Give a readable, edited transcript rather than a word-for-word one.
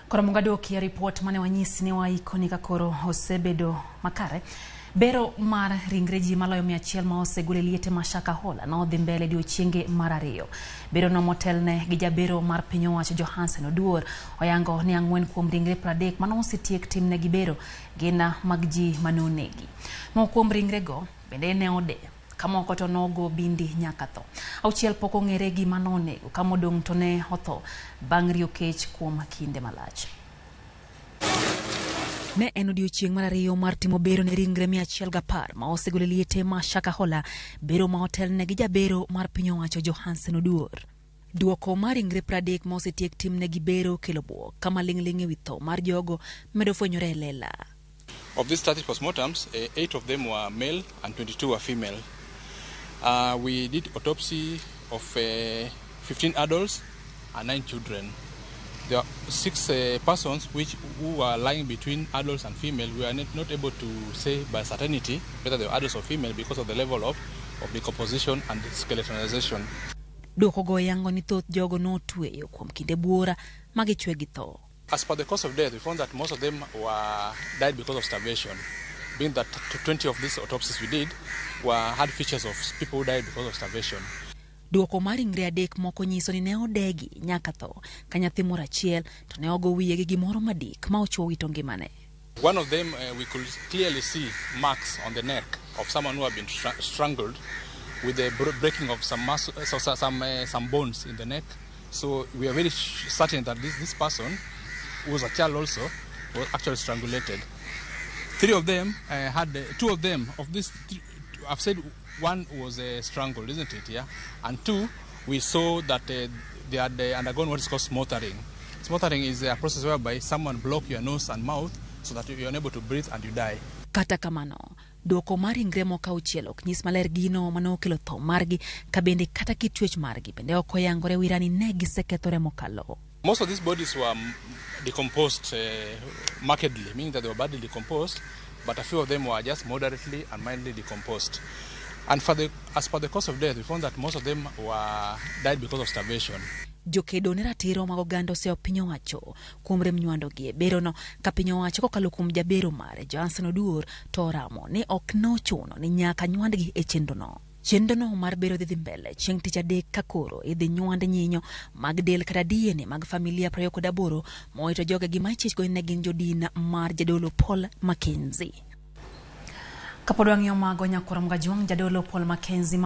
Kora mungadoki ya report mane wanyisi ni wa ikoni kakoro osebedo makare. Bero mar ringreji maloyo 100 ma osegole liete ma Shakahola na odhi mbele odiechienge mar ariyo. Bero no motelne gi jabero mar piny owacho Johansen Oduor oyango ni 4 kuom ringre 30 mano osetiek timne gi bero gina mag ji manonegi. Moko kuom ringrego bende ne odee kamoko to nogo bindi nyaka thoo. Auchiel pok ong'ere gima nonego kamodong' to ne otho bang' riyo kech kuom kinde malach. Ne en odiechieng' mar ariyo mar timo bero ne ringre 110 ma osegole liete ma Shakahola, bero ma otelne gi jabero mar piny owacho Johansen Oduor. Duoko mar ringre 30 ma osetiek timne gi bero kelo buok kama ling'ling ewi tho mar jogo medo fwenyore e lela. Of these 30 postmortems, 8 of them were male and 22 were female. We did autopsy of 15 adults and 9 children. There are 6 persons who were lying between adults and female. We are not able to say by certainty whether they were adults or female because of the level of decomposition and skeletonization. Duoko go yango ni thoth jogo no tweyo kuom kinde buora magichwe gi tho. As per the cause of death, we found that most of them died because of starvation, being that 20 of these autopsies we did had features of people who died because of starvation. Duoko mar ringre 3 moko nyiso ni ne odegi nyaka tho ka nyathi moro achiel to ne ogo wiye gi gimoro madik ma ochuo wito ngimane. One of them we could clearly see marks on the neck of someone who had been strangled with the breaking of some bones in the neck. So we are very certain that this person, who was a child also, was actually strangulated. 3 of them two of them of these I've said one was strangled, isn't it? Yeah, and 2 we saw that they had undergone what is called smothering. Smothering is a process whereby someone block your nose and mouth so that you're unable to breathe and you die. Kata kamano, duoko mar ringre moko auchiel ok nyis maler gino mano okelo tho margi ka bende kata kitwech margi bende ok oyangore wirani ne gisekethore mokalo. Most of these bodies were decomposed markedly, meaning that they were badly decomposed, but a few of them were just moderately and mildly decomposed. And as per the cause of death, we found that most of them died because of starvation. Jokedo ne ratiro mag oganda oseo piny owacho kuom rem nywando gi bero no ka piny owacho kokalo kuom jabero mare Johansen Oduor to oramo ni ok nochuno ni nyaka nywandgi e chenro no. Chenro no mar bero dhi mbele chieng' tich adek ka koro idhi nywand nyinyo mag del kata DNA mag familia 28 moito joge gima ichich go ne gin jodin mar jadolo Paul Mackenzie. Kapodwa ng'iyo mago nyakora mga juang jadolo Paul Mackenzie